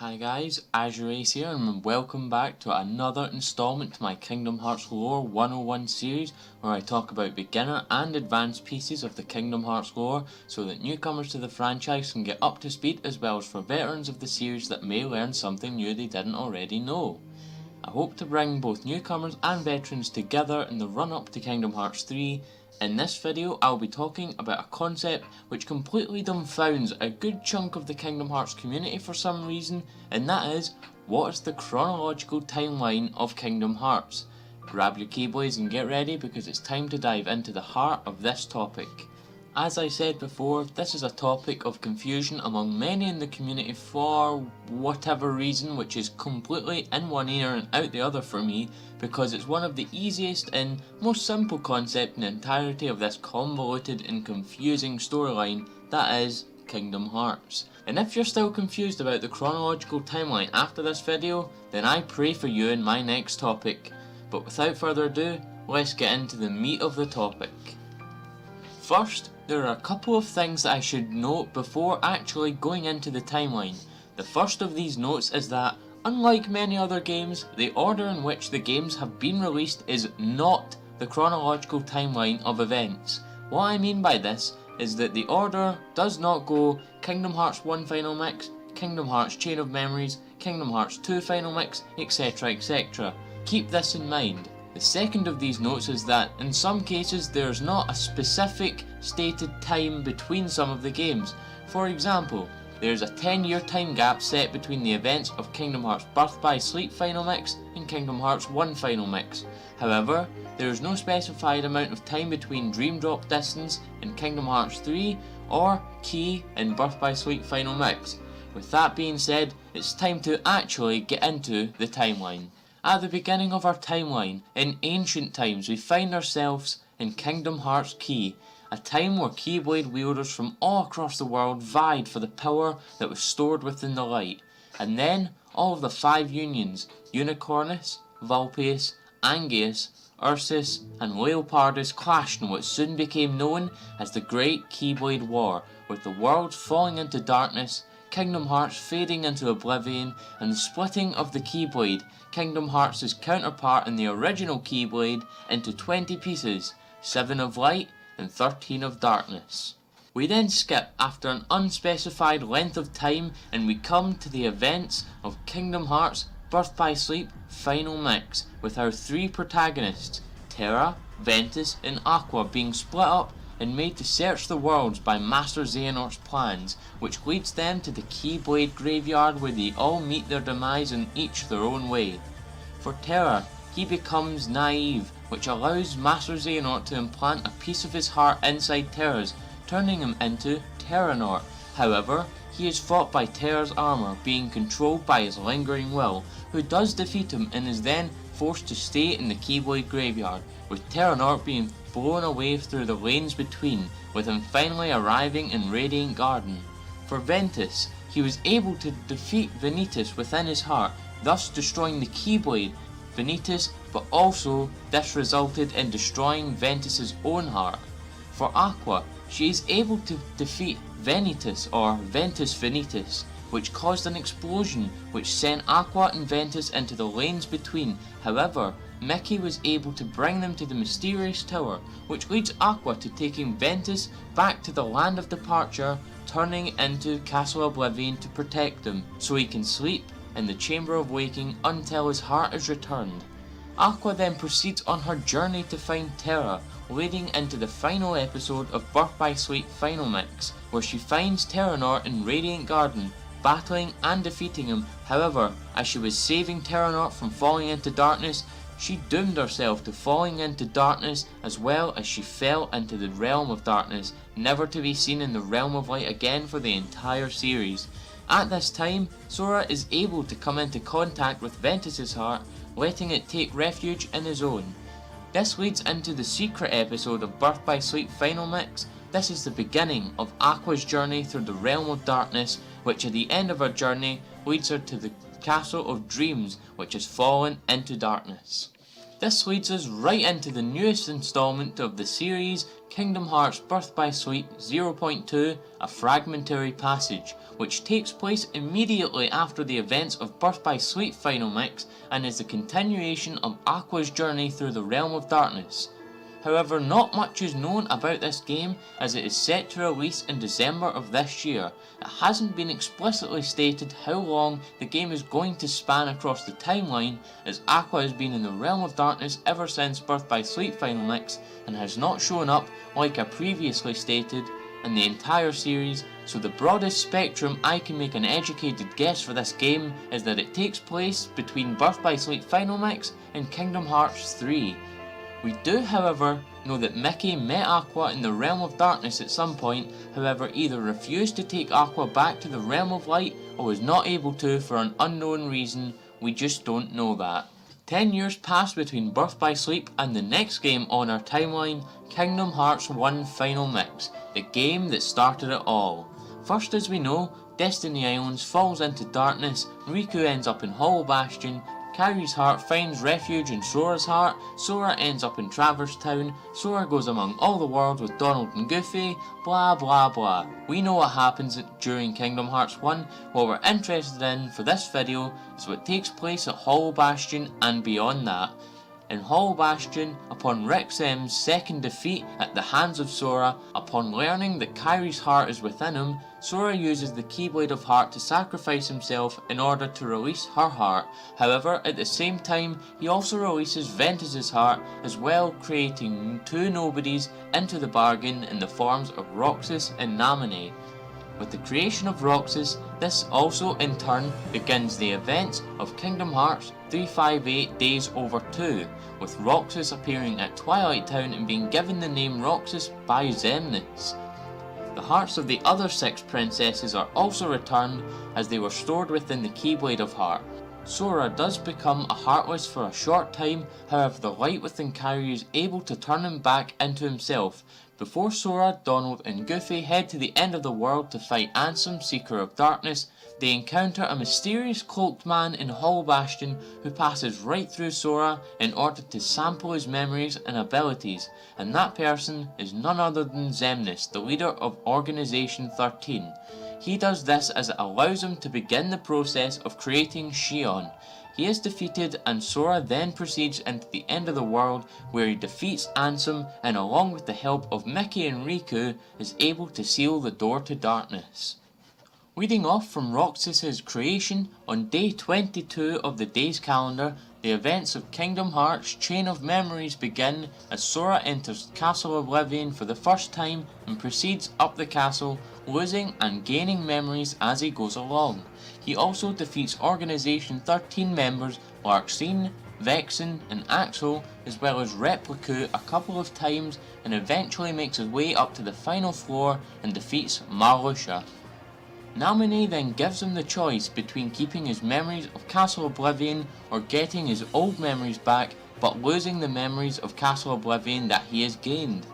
Hi guys, AzureAce here and welcome back to another installment to my Kingdom Hearts Lore 101 series where I talk about beginner and advanced pieces of the Kingdom Hearts lore so that newcomers to the franchise can get up to speed, as well as for veterans of the series that may learn something new they didn't already know. I hope to bring both newcomers and veterans together in the run up to Kingdom Hearts 3. In this video I'll be talking about a concept which completely dumbfounds a good chunk of the Kingdom Hearts community for some reason, and that is, what is the chronological timeline of Kingdom Hearts? Grab your keyblades and get ready, because it's time to dive into the heart of this topic. As I said before, this is a topic of confusion among many in the community for whatever reason, which is completely in one ear and out the other for me, because it's one of the easiest and most simple concepts in the entirety of this convoluted and confusing storyline that is Kingdom Hearts. And if you're still confused about the chronological timeline after this video, then I pray for you in my next topic. But without further ado, let's get into the meat of the topic. First, there are a couple of things that I should note before actually going into the timeline. The first of these notes is that, unlike many other games, the order in which the games have been released is not the chronological timeline of events. What I mean by this is that the order does not go Kingdom Hearts 1 Final Mix, Kingdom Hearts Chain of Memories, Kingdom Hearts 2 Final Mix, etc, etc. Keep this in mind. The second of these notes is that in some cases there is not a specific stated time between some of the games. For example, there is a 10-year time gap set between the events of Kingdom Hearts Birth by Sleep Final Mix and Kingdom Hearts 1 Final Mix. However, there is no specified amount of time between Dream Drop Distance in Kingdom Hearts 3 or Key in Birth by Sleep Final Mix. With that being said, it's time to actually get into the timeline. At the beginning of our timeline, in ancient times, we find ourselves in Kingdom Hearts Key, a time where Keyblade wielders from all across the world vied for the power that was stored within the light. And then, all of the 5 unions, Unicornus, Vulpes, Angeus, Ursus and Leopardus clashed in what soon became known as the Great Keyblade War, with the worlds falling into darkness, Kingdom Hearts fading into oblivion, and the splitting of the Keyblade, Kingdom Hearts' counterpart in the original Keyblade, into 20 pieces, 7 of light and 13 of darkness. We then skip after an unspecified length of time and we come to the events of Kingdom Hearts Birth by Sleep Final Mix, with our 3 protagonists, Terra, Ventus and Aqua, being split up and made to search the worlds by Master Xehanort's plans, which leads them to the Keyblade graveyard where they all meet their demise in each their own way. For Terra, he becomes naive, which allows Master Xehanort to implant a piece of his heart inside Terra's, turning him into Terranort. However, he is fought by Terra's armour, being controlled by his lingering will, who does defeat him and is then forced to stay in the Keyblade graveyard, with Terranort being blown away through the lanes between, with him finally arriving in Radiant Garden. For Ventus, he was able to defeat Vanitas within his heart, thus destroying the Keyblade Vanitas, but also this resulted in destroying Ventus's own heart. For Aqua, she is able to defeat Vanitas or Ventus Vanitas, which caused an explosion which sent Aqua and Ventus into the lanes between. However, Mickey was able to bring them to the mysterious tower, which leads Aqua to taking Ventus back to the land of departure, turning into Castle Oblivion to protect them, so he can sleep in the Chamber of Waking until his heart is returned. Aqua then proceeds on her journey to find Terra, leading into the final episode of Birth by Sleep Final Mix, where she finds Terranort in Radiant Garden, battling and defeating him. However, as she was saving Terranort from falling into darkness, she doomed herself to falling into darkness, as well as she fell into the realm of darkness, never to be seen in the realm of light again for the entire series. At this time, Sora is able to come into contact with Ventus's heart, letting it take refuge in his own. This leads into the secret episode of Birth by Sleep Final Mix. This is the beginning of Aqua's journey through the realm of darkness, which at the end of her journey leads her to the Castle of Dreams, which has fallen into darkness. This leads us right into the newest installment of the series, Kingdom Hearts Birth by Sleep 0.2, A Fragmentary Passage, which takes place immediately after the events of Birth by Sleep Final Mix and is the continuation of Aqua's journey through the Realm of Darkness. However, not much is known about this game as it is set to release in December of this year. It hasn't been explicitly stated how long the game is going to span across the timeline, as Aqua has been in the Realm of Darkness ever since Birth by Sleep Final Mix and has not shown up, like I previously stated, in the entire series, so the broadest spectrum I can make an educated guess for this game is that it takes place between Birth by Sleep Final Mix and Kingdom Hearts 3. We do, however, know that Mickey met Aqua in the Realm of Darkness at some point, however either refused to take Aqua back to the Realm of Light or was not able to for an unknown reason. We just don't know that. 10 years passed between Birth by Sleep and the next game on our timeline, Kingdom Hearts 1 Final Mix, the game that started it all. First, as we know, Destiny Islands falls into darkness, Riku ends up in Hollow Bastion, Kyrie's heart finds refuge in Sora's heart, Sora ends up in Traverse Town, Sora goes among all the world with Donald and Goofy, blah blah blah. We know what happens during Kingdom Hearts 1, what we're interested in for this video is what takes place at Hollow Bastion and beyond that. In Hollow Bastion, upon Rexem's second defeat at the hands of Sora, upon learning that Kyrie's heart is within him, Sora uses the Keyblade of Heart to sacrifice himself in order to release her heart. However, at the same time, he also releases Ventus's heart, as well creating two nobodies into the bargain in the forms of Roxas and Naminé. With the creation of Roxas, this also in turn begins the events of Kingdom Hearts 358 Days Over 2, with Roxas appearing at Twilight Town and being given the name Roxas by Xemnas. The hearts of the other 6 princesses are also returned as they were stored within the Keyblade of Heart. Sora does become a Heartless for a short time, however the light within Kyrie is able to turn him back into himself. Before Sora, Donald and Goofy head to the end of the world to fight Ansem, Seeker of Darkness, they encounter a mysterious cloaked man in Hollow Bastion who passes right through Sora in order to sample his memories and abilities, and that person is none other than Xemnas, the leader of Organization 13. He does this as it allows him to begin the process of creating Xion. He is defeated and Sora then proceeds into the end of the world where he defeats Ansem and along with the help of Mickey and Riku is able to seal the door to darkness. Leading off from Roxas' creation, on day 22 of the day's calendar, the events of Kingdom Hearts Chain of Memories begin as Sora enters Castle Oblivion for the first time and proceeds up the castle, losing and gaining memories as he goes along. He also defeats Organization 13 members Larxene, Vexen and Axel, as well as Repliku a couple of times, and eventually makes his way up to the final floor and defeats Marluxia. Naminé then gives him the choice between keeping his memories of Castle Oblivion or getting his old memories back but losing the memories of Castle Oblivion that he has gained,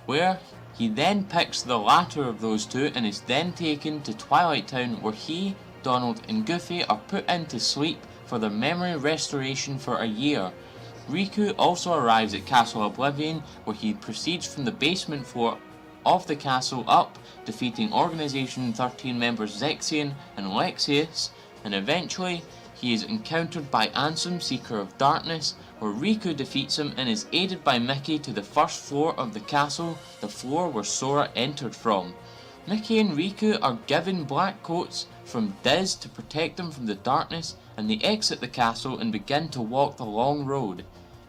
where he then picks the latter of those two and is then taken to Twilight Town where he, Donald and Goofy are put into sleep for their memory restoration for a year. Riku also arrives at Castle Oblivion where he proceeds from the basement floor of the castle up, defeating Organization 13 members Zexion and Lexius, and eventually he is encountered by Ansem, Seeker of Darkness, where Riku defeats him and is aided by Mickey to the first floor of the castle, the floor where Sora entered from. Mickey and Riku are given black coats from Diz to protect them from the darkness, and they exit the castle and begin to walk the long road.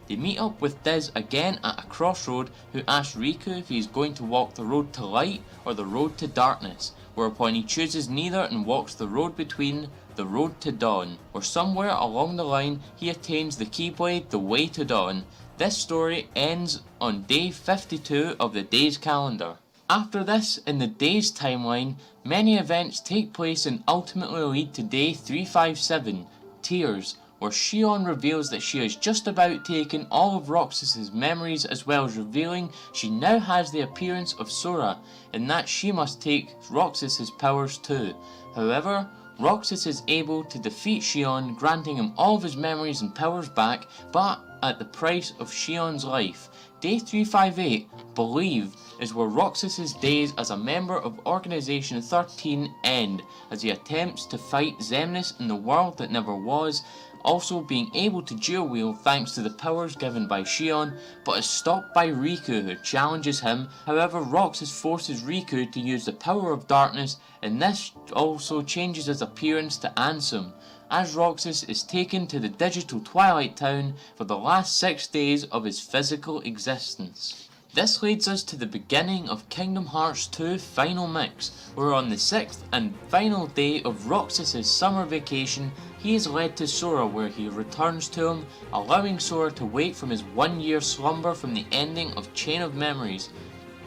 They meet up with Diz again at a crossroad, who asks Riku if he is going to walk the road to light or the road to darkness, whereupon he chooses neither and walks the road between, the road to dawn, where somewhere along the line he attains the Keyblade, the way to dawn. This story ends on day 52 of the day's calendar. After this, in the day's timeline, many events take place and ultimately lead to day 357, Tears, where Xion reveals that she has just about taken all of Roxas' memories, as well as revealing she now has the appearance of Sora, and that she must take Roxas' powers too. However, Roxas is able to defeat Shion, granting him all of his memories and powers back, but at the price of Shion's life. Day 358, Believe, is where Roxas's days as a member of Organization 13 end, as he attempts to fight Xemnas in the world that never was, also being able to dual wield thanks to the powers given by Shion, but is stopped by Riku, who challenges him. However, Roxas forces Riku to use the power of darkness, and this also changes his appearance to Ansem, as Roxas is taken to the digital Twilight Town for the last 6 days of his physical existence. This leads us to the beginning of Kingdom Hearts 2 Final Mix, where on the 6th and final day of Roxas's summer vacation, he is led to Sora, where he returns to him, allowing Sora to wake from his 1-year slumber from the ending of Chain of Memories.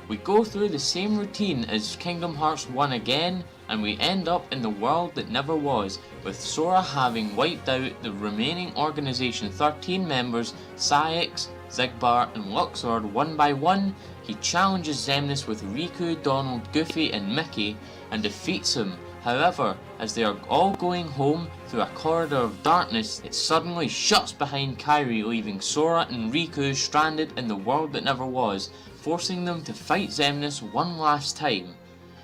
We go through the same routine as Kingdom Hearts 1 again, and we end up in the world that never was, with Sora having wiped out the remaining Organization 13 members, Saïx, Xigbar and Luxord one by one. He challenges Xemnas with Riku, Donald, Goofy and Mickey and defeats him. However, as they are all going home through a corridor of darkness, it suddenly shuts behind Kairi, leaving Sora and Riku stranded in the world that never was, forcing them to fight Xemnas one last time.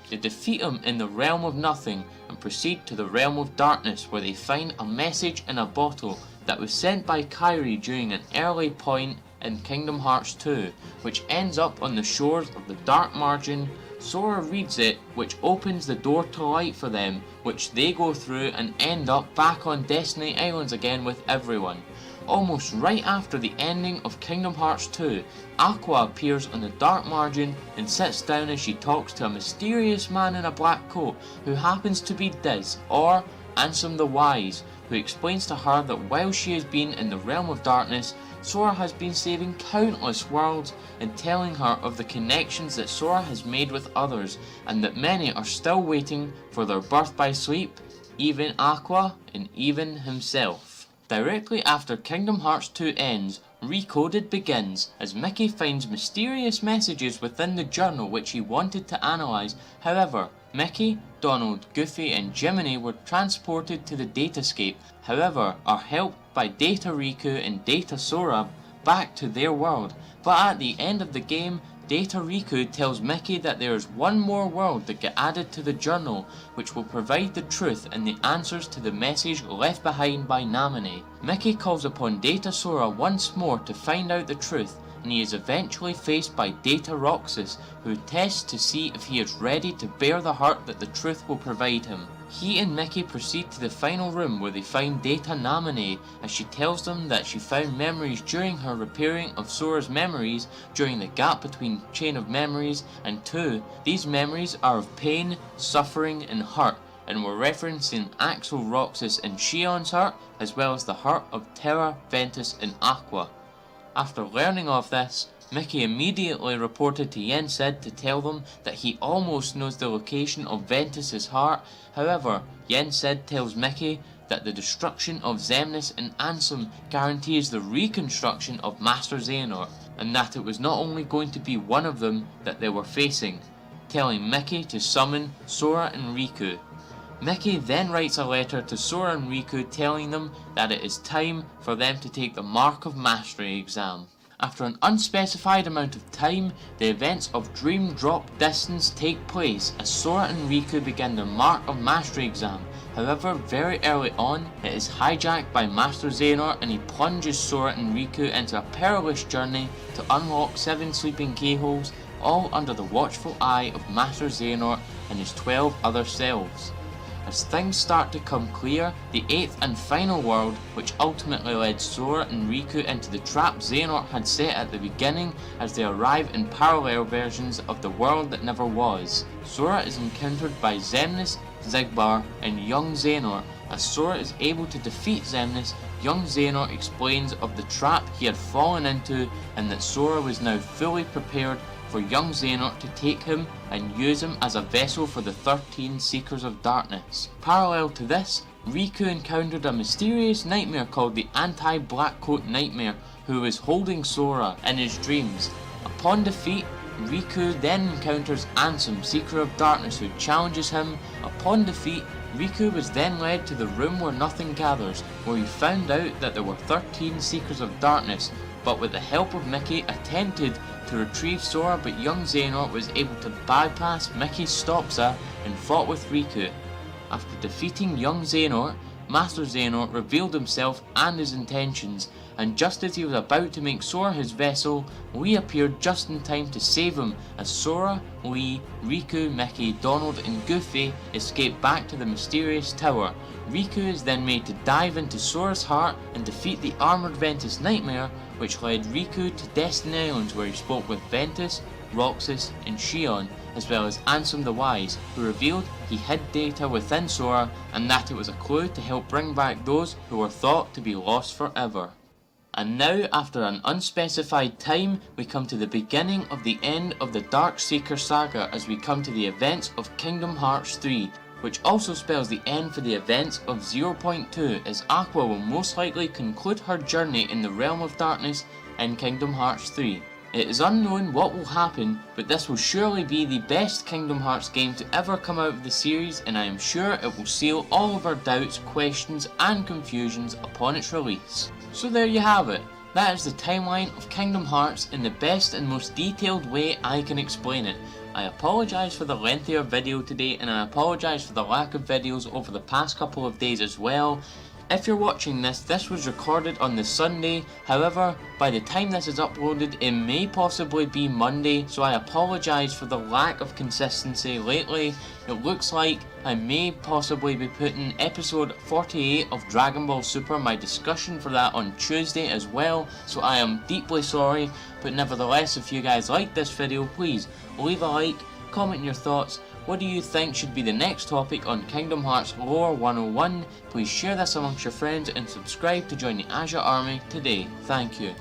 They defeat him in the Realm of Nothing and proceed to the Realm of Darkness, where they find a message in a bottle that was sent by Kairi during an early point in Kingdom Hearts 2, which ends up on the shores of the Dark Margin. Sora reads it, which opens the door to light for them, which they go through and end up back on Destiny Islands again with everyone. Almost right after the ending of Kingdom Hearts 2, Aqua appears on the Dark Margin and sits down as she talks to a mysterious man in a black coat who happens to be Diz, or Ansem the Wise, who explains to her that while she has been in the Realm of Darkness, Sora has been saving countless worlds and telling her of the connections that Sora has made with others, and that many are still waiting for their birth by sleep, even Aqua and even himself. Directly after Kingdom Hearts 2 ends, Recoded begins, as Mickey finds mysterious messages within the journal which he wanted to analyse. However, Mickey, Donald, Goofy and Jiminy were transported to the datascape, however are helped by Data Riku and Data Sora back to their world. But at the end of the game, Data Riku tells Mickey that there is one more world that get added to the journal, which will provide the truth and the answers to the message left behind by Naminé. Mickey calls upon Data Sora once more to find out the truth, and he is eventually faced by Data Roxas, who tests to see if he is ready to bear the hurt that the truth will provide him. He and Mickey proceed to the final room, where they find Data Naminé, as she tells them that she found memories during her repairing of Sora's memories during the gap between Chain of Memories and 2. These memories are of pain, suffering and hurt, and were referencing Axel, Roxas and Shion's hurt, as well as the hurt of Terra, Ventus and Aqua. After learning of this, Mickey immediately reported to Yen Sid to tell them that he almost knows the location of Ventus's heart. However, Yen Sid tells Mickey that the destruction of Xemnas and Ansem guarantees the reconstruction of Master Xehanort, and that it was not only going to be one of them that they were facing, telling Mickey to summon Sora and Riku. Mickey then writes a letter to Sora and Riku telling them that it is time for them to take the Mark of Mastery exam. After an unspecified amount of time, the events of Dream Drop Distance take place as Sora and Riku begin their Mark of Mastery exam. However, very early on, it is hijacked by Master Xehanort and he plunges Sora and Riku into a perilous journey to unlock 7 sleeping keyholes, all under the watchful eye of Master Xehanort and his 12 other selves. As things start to come clear, the 8th and final world, which ultimately led Sora and Riku into the trap Xehanort had set at the beginning, as they arrive in parallel versions of the world that never was. Sora is encountered by Xemnas, Xigbar and young Xehanort. As Sora is able to defeat Xemnas, young Xehanort explains of the trap he had fallen into, and that Sora was now fully prepared for young Xehanort to take him and use him as a vessel for the 13 Seekers of Darkness. Parallel to this, Riku encountered a mysterious nightmare called the Anti-Black Coat Nightmare, who was holding Sora in his dreams. Upon defeat, Riku then encounters Ansem, Seeker of Darkness, who challenges him. Upon defeat, Riku was then led to the room where nothing gathers, where he found out that there were 13 Seekers of Darkness, but with the help of Mickey attempted to retrieve Sora, but young Xehanort was able to bypass Mickey's stopsa and fought with Riku. After defeating young Xehanort, Master Xehanort revealed himself and his intentions, and just as he was about to make Sora his vessel, Lee appeared just in time to save him as Sora, Lee, Riku, Mickey, Donald and Goofy escape back to the mysterious tower. Riku is then made to dive into Sora's heart and defeat the armoured Ventus Nightmare, which led Riku to Destiny Islands where he spoke with Ventus, Roxas and Shion, as well as Ansem the Wise, who revealed he hid data within Sora and that it was a clue to help bring back those who were thought to be lost forever. And now, after an unspecified time, we come to the beginning of the end of the Dark Seeker saga as we come to the events of Kingdom Hearts 3, which also spells the end for the events of 0.2, as Aqua will most likely conclude her journey in the Realm of Darkness in Kingdom Hearts 3. It is unknown what will happen, but this will surely be the best Kingdom Hearts game to ever come out of the series, and I am sure it will seal all of our doubts, questions and confusions upon its release. So there you have it. That is the timeline of Kingdom Hearts in the best and most detailed way I can explain it. I apologise for the lengthier video today, and I apologise for the lack of videos over the past couple of days as well. If you're watching this was recorded on the Sunday, however, by the time this is uploaded it may possibly be Monday, so I apologise for the lack of consistency lately. It looks like I may possibly be putting episode 48 of Dragon Ball Super, my discussion for that, on Tuesday as well, so I am deeply sorry, but nevertheless, if you guys like this video, please leave a like, comment your thoughts. What do you think should be the next topic on Kingdom Hearts Lore 101? Please share this amongst your friends and subscribe to join the Azure Army today. Thank you.